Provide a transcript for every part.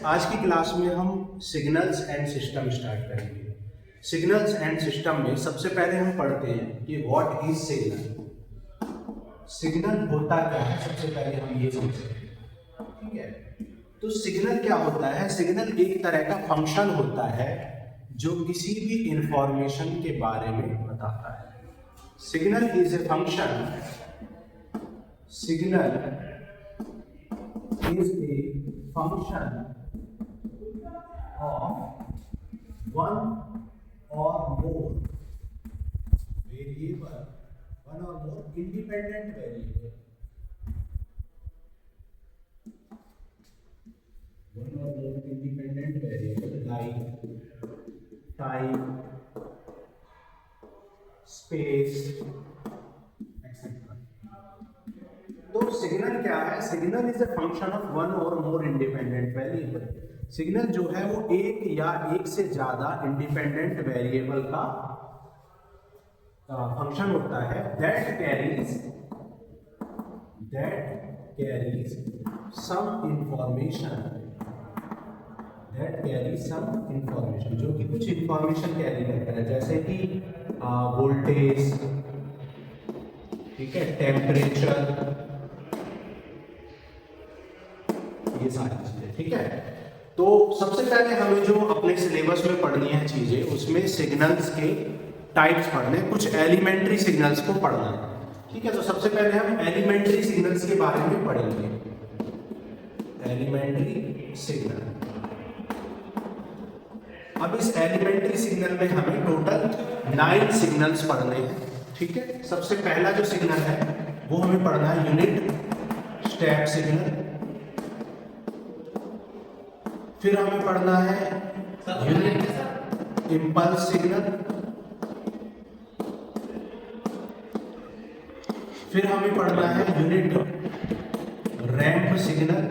आज की क्लास में हम सिग्नल्स एंड सिस्टम स्टार्ट करेंगे। सिग्नल्स एंड सिस्टम में सबसे पहले हम पढ़ते हैं कि व्हाट इज सिग्नल। सिग्नल होता क्या है, सबसे पहले हम ये समझते हैं, ठीक है। तो सिग्नल क्या होता है? सिग्नल एक तरह का फंक्शन होता है जो किसी भी इंफॉर्मेशन के बारे में बताता है। Signal is a function, signal is a function of one or more variable, one or more independent variable, one or more independent variable like time, space, etc. तो सिग्नल क्या है? Signal is a function of one और more independent variable. Signal जो है वो एक या एक से ज्यादा इंडिपेंडेंट वेरिएबल का फंक्शन होता है दैट कैरीज सम इंफॉर्मेशन, जो कि कुछ इंफॉर्मेशन कैरी करता है, जैसे कि वोल्टेज, ठीक है, टेम्परेचर, ये सारी चीजें, ठीक है। तो सबसे पहले हमें जो अपने सिलेबस में पढ़नी है चीजें, उसमें सिग्नल्स के टाइप्स पढ़ने, कुछ एलिमेंट्री सिग्नल्स को पढ़ना है, ठीक है। तो सबसे पहले हम एलिमेंट्री सिग्नल्स के बारे में पढ़ेंगे। एलिमेंट्री सिग्नल, अब इस एलिमेंट्री सिग्नल में हमें टोटल 9 सिग्नल्स पढ़ने हैं, ठीक है। सबसे पहला जो सिग्नल है वो हमें पढ़ना है यूनिट स्टेप सिग्नल, फिर हमें पढ़ना है यूनिट इंपल्स सिग्नल, फिर हमें पढ़ना है यूनिट रैंप सिग्नल,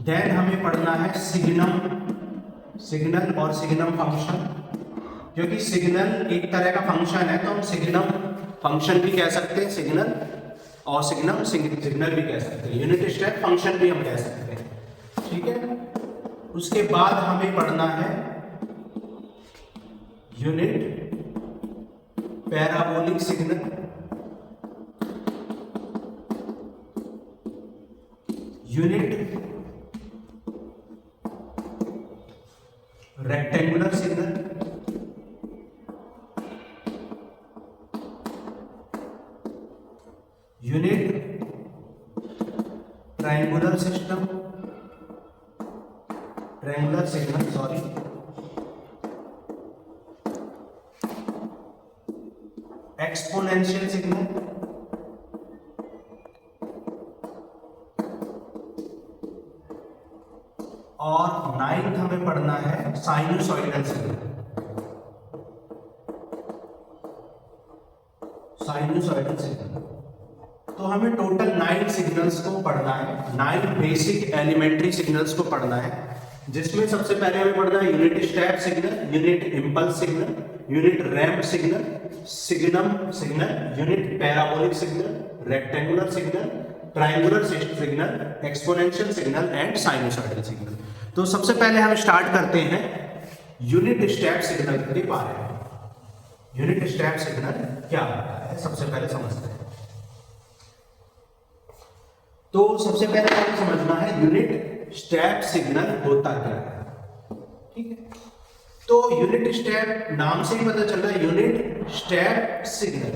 देन हमें पढ़ना है सिग्नल और सिग्नम फंक्शन। क्योंकि सिग्नल एक तरह का फंक्शन है तो हम सिग्नम फंक्शन भी कह सकते हैं, सिग्नल और सिग्नल भी कह सकते हैं, यूनिट स्टेप फंक्शन भी हम कह सकते हैं, ठीक है। उसके बाद हमें पढ़ना है unit parabolic signal, unit rectangular signal, unit triangular signal, exponential signal, और 9th हमें पढ़ना है साइनसॉइडल सिग्नल। तो हमें टोटल 9 सिग्नल्स को पढ़ना है, 9 बेसिक एलिमेंट्री सिग्नल्स को पढ़ना है, जिसमें सबसे पहले हमें पढ़ना है unit step signal, unit impulse signal, unit ramp signal, signum signal, unit parabolic signal, rectangular signal, triangular signal, exponential signal and sinusoidal signal. तो सबसे पहले हम स्टार्ट करते हैं यूनिट स्टेप सिग्नल के बारे में। यूनिट स्टेप सिग्नल क्या होता है सबसे पहले समझते हैं। तो सबसे पहले हमें समझना है यूनिट स्टेप सिग्नल होता क्या है, ठीक है। तो यूनिट स्टेप नाम से ही पता चल रहा है, unit step signal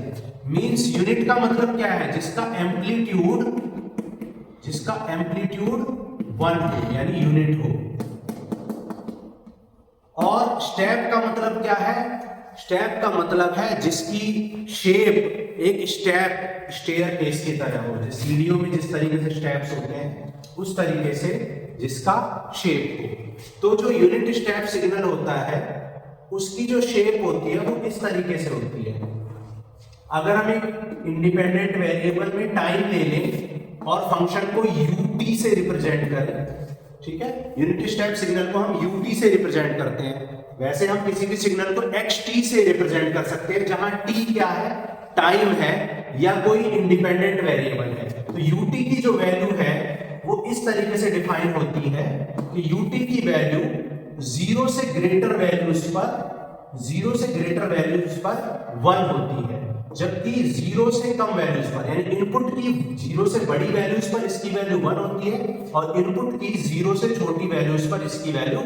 means unit का मतलब क्या है? जिसका एम्पलीट्यूड 1 हो, यानी यूनिट हो। और स्टेप का मतलब क्या है? स्टेप का मतलब है जिसकी शेप एक स्टेयरकेस की तरह हो, जैसे सीढ़ियों में जिस तरीके से स्टेप्स होते हैं उस तरीके से जिसका शेप हो। तो जो यूनिट स्टेप सिग्नल होता है उसकी जो शेप होती है वो इस तरीके से होती है। अगर हम एक इंडिपेंडेंट वेरिएबल में टाइम ले लें और फंक्शन को ut से रिप्रेजेंट करें, ठीक है, यूनिट स्टेप सिग्नल को हम ut से रिप्रेजेंट करते हैं। वैसे हम किसी भी सिग्नल को xt से रिप्रेजेंट कर सकते हैं, जहां t क्या है? टाइम है या कोई इंडिपेंडेंट वेरिएबल है। तो ut की जो वैल्यू है इस तरीके से डिफाइन होती है कि ut की वैल्यू 0 से ग्रेटर वैल्यूज पर 1 होती है, जबकि 0 से कम वैल्यूज पर, यानी इनपुट की 0 से बड़ी वैल्यूज पर इसकी वैल्यू 1 होती है और इनपुट की 0 से छोटी वैल्यूज पर इसकी वैल्यू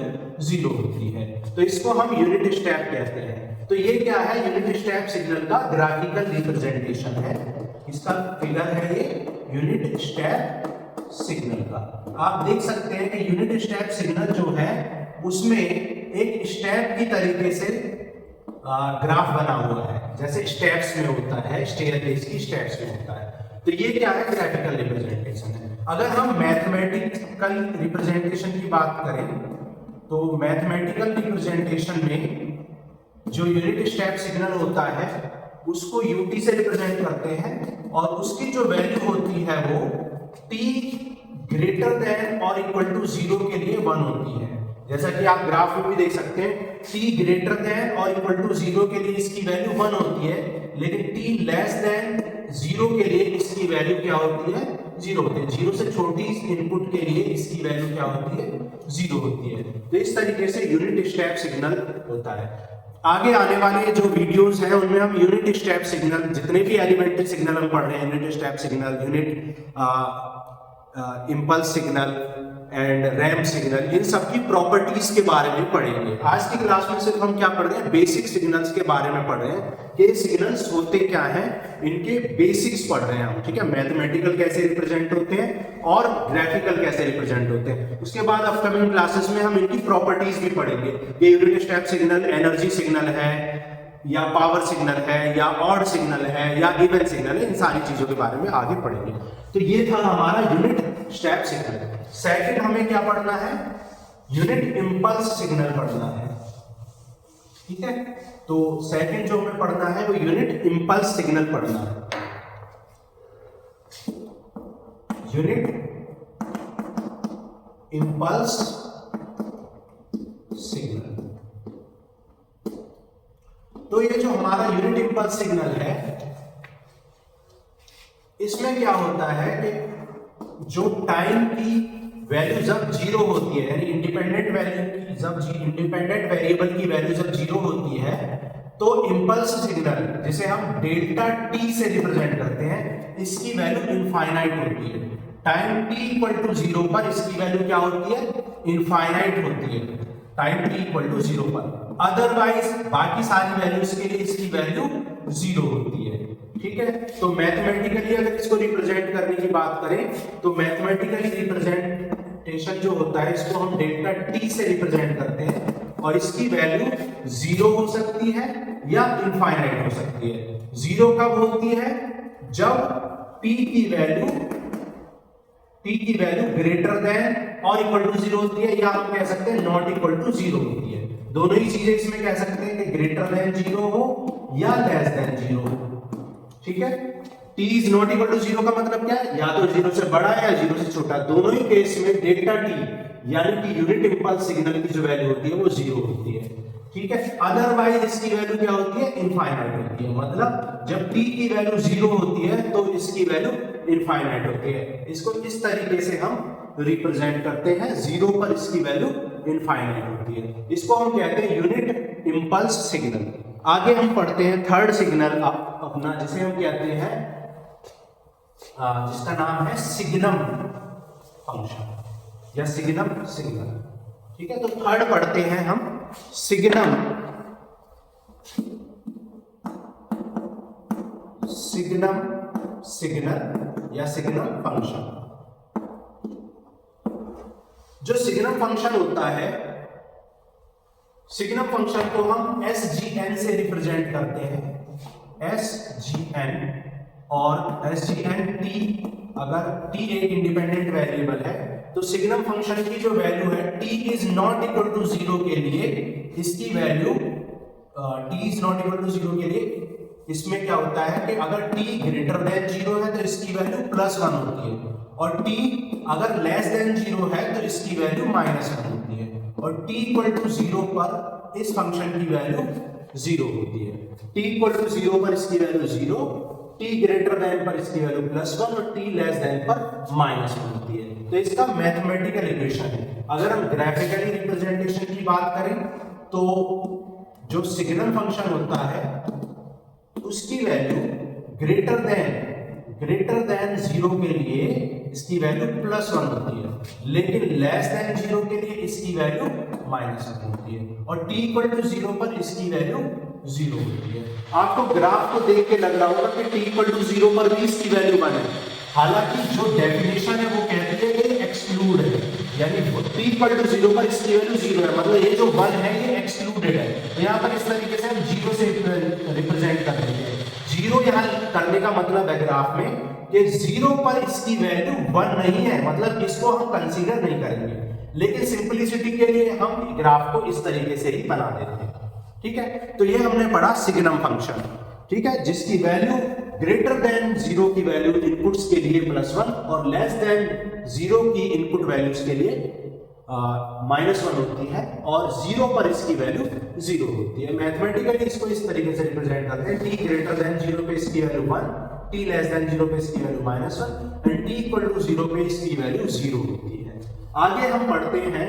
0 होती है। तो इसको हम यूनिट स्टेप कहते हैं। तो ये क्या है? यूनिट स्टेप सिग्नल का ग्राफिकल रिप्रेजेंटेशन है। इसका फिगर है ये यूनिट स्टेप सिग्नल का। आप देख सकते हैं कि यूनिट स्टेप सिग्नल जो है उसमें एक स्टेप की तरीके से ग्राफ बना हुआ है, जैसे स्टेप्स में होता है, स्टेयरकेस की स्टेप्स में होता है। तो ये क्या है? ग्राफिकल रिप्रेजेंटेशन है। अगर हम मैथमेटिकल रिप्रेजेंटेशन की बात करें तो मैथमेटिकल रिप्रेजेंटेशन में जो यूनिट स्टेप सिग्नल होता है उसको ut से रिप्रेजेंट करते हैं और उसकी जो वैल्यू होती है वो t ग्रेटर देन और इक्वल टू 0 के लिए 1 होती है। जैसा कि आप ग्राफ में भी देख सकते हैं, t ग्रेटर देन और इक्वल टू 0 के लिए इसकी वैल्यू 1 होती है, लेकिन t लेस देन 0 के लिए इसकी वैल्यू क्या होती है? 0 होती है। 0 से छोटी इनपुट के लिए इसकी वैल्यू क्या होती है? 0 होती है। तो इस तरीके से यूनिट स्टेप सिग्नल होता है। आगे आने वाले जो वीडियोस हैं उनमें हम यूनिट स्टेप सिग्नल, जितने भी एलिमेंट्री सिग्नल हम पढ़ रहे हैं, unit step signal, unit impulse signal and ramp signal, इन सब की प्रॉपर्टीज के बारे में पढ़ेंगे। आज की क्लास में सिर्फ हम क्या पढ़ रहे हैं? बेसिक सिग्नल्स के बारे में पढ़ रहे हैं कि सिग्नल्स होते क्या हैं, इनके बेसिक्स पढ़ रहे हैं हम। ठीक है, मैथमेटिकल कैसे रिप्रेजेंट होते हैं और ग्राफिकल कैसे रिप्रेजेंट होते हैं। उसके बाद अपकमिंग क्लासेस में हम इनकी प्रॉपर्टीज भी पढ़ेंगे। ये unit step signal energy signal है या पावर सिग्नल है या ऑड सिग्नल है या इवन सिग्नल है, इन सारी चीजों के बारे में आगे पढ़ेंगे। तो ये था हमारा यूनिट स्टेप सिग्नल। सेकंड हमें क्या पढ़ना है? यूनिट इंपल्स सिग्नल पढ़ना है। ठीक है, तो सेकंड जो हमें पढ़ना है वो यूनिट इंपल्स सिग्नल पढ़ना है। Unit impulse signal. तो ये जो हमारा यूनिट इंपल्स सिग्नल है, इसमें क्या होता है कि जो टाइम की वैल्यू जब 0 होती है, यानी इंडिपेंडेंट वैल्यू की जब इंडिपेंडेंट वेरिएबल की वैल्यू जब 0 होती है, तो इंपल्स सिग्नल जिसे हम डेल्टा t से रिप्रेजेंट करते हैं, इसकी वैल्यू इनफाइनाइट होती है। टाइम t इक्वल टू 0 पर इसकी वैल्यू क्या होती है? इनफाइनाइट होती है, टाइम t इक्वल टू 0 पर। अदरवाइज बाकी सारी वैल्यूज के लिए इसकी वैल्यू 0 होती है। ठीक है, तो मैथमेटिकली अगर इसको रिप्रेजेंट करने की बात करें तो मैथमेटिकली रिप्रेजेंटेशन जो होता है इसको हम डेल्टा t से रिप्रेजेंट करते हैं और इसकी वैल्यू 0 हो सकती है या इनफाइनाइट हो सकती है। 0 कब होती है? जब t की वैल्यू ग्रेटर देन और इक्वल टू 0 होती है, या हम कह सकते हैं नॉट इक्वल टू 0 होती है। दोनों ही चीजें इसमें कह सकते हैं कि ग्रेटर देन 0 हो या लेस देन 0 हो। ठीक है, t is not equal to 0 का मतलब क्या है? या तो 0 से बड़ा है या 0 से छोटा। दोनों ही केस में डेल्टा t यानी कि यूनिट इंपल्स सिग्नल की जो वैल्यू होती है वो 0 होती है। ठीक है, अदरवाइज इसकी वैल्यू क्या होती है? इनफाइनाइट होती है। मतलब जब t की वैल्यू 0 होती है तो इसकी वैल्यू इनफाइनाइट होती है। इसको इस तरीके से हम रिप्रेजेंट करते हैं, 0 पर इसकी वैल्यू इनफाइनाइट होती है। इसको हम कहते हैं यूनिट इंपल्स सिग्नल। आगे हम पढ़ते हैं थर्ड सिग्नल अपना, जिसे हम कहते हैं जिसका नाम है सिग्नम फंक्शन या सिग्नम सिग्नल। ठीक है, तो थर्ड पढ़ते हैं हम सिग्नम सिग्नल या सिग्नम फंक्शन। जो सिग्नम फंक्शन होता है, सिग्नम फंक्शन को हम SGN से रिप्रेजेंट करते हैं। SGN और SGN t, अगर t एक इंडिपेंडेंट वेरिएबल है तो सिग्नम फंक्शन की जो वैल्यू है t is not equal to 0 के लिए इसकी value t is not equal to 0 के लिए इसमें क्या होता है कि अगर t ग्रेटर देन 0 है तो इसकी वैल्यू +1 होती है, और t अगर लेस देन 0 है तो इसकी वैल्यू -1 होती है, और t इक्वल टू 0 पर इस फंक्शन की वैल्यू 0 होती है। t इक्वल टू 0 पर इसकी वैल्यू 0, t ग्रेटर देन पर इसकी वैल्यू +1 और t लेस देन पर -1 होती है। तो इसका मैथमेटिकल इक्वेशन है। अगर हम ग्राफिकली रिप्रेजेंटेशन की बात करें तो जो सिग्नल फंक्शन होता है उसकी वैल्यू ग्रेटर देन 0 के लिए इसकी वैल्यू +1 होती है, लेकिन लेस देन 0 के लिए इसकी वैल्यू -1 होती है, और t = 0 पर इसकी वैल्यू 0 होती है। आपको ग्राफ को देख के लग रहा होगा कि t = 0 पर भी इसकी वैल्यू 1 है, हालांकि जो डेफिनेशन है वो कहती है कि एक्सक्लूड है, यानी t = 0 पर इसकी वैल्यू 0 है, मतलब ये जो 1 है ये एक्सक्लूडेड है। तो यहाँ पर इस तरीके से हम 0 से रिप्रेजेंट कर देते हैं। 0 यहाँ करने का मतलब है ग्राफ में कि 0 पर इसकी वैल्यू 1 नहीं है, मतलब इसको हम कंसीडर नहीं करेंगे, लेकिन सिंपलिसिटी के लिए हम ग्राफ को इस तरीके से ही बना देते हैं। ठीक है, तो ये हमने पढ़ा सिग्नम फंक्शन, ठीक है, जिसकी वैल्यू ग्रेटर देन 0 की वैल्यू इनपुट्स के लिए +1 और लेस देन 0 की इनपुट वैल्यूज के लिए -1 होती है, और 0 पर इसकी वैल्यू 0 होती है। मैथमेटिकली इसको इस तरीके से रिप्रेजेंट करते हैं, t ग्रेटर देन 0 पे इसकी वैल्यू 1, t लेस देन 0 पे इसकी वैल्यू -1 एंड t = 0 पे इसकी वैल्यू 0 होती है। आगे हम पढ़ते हैं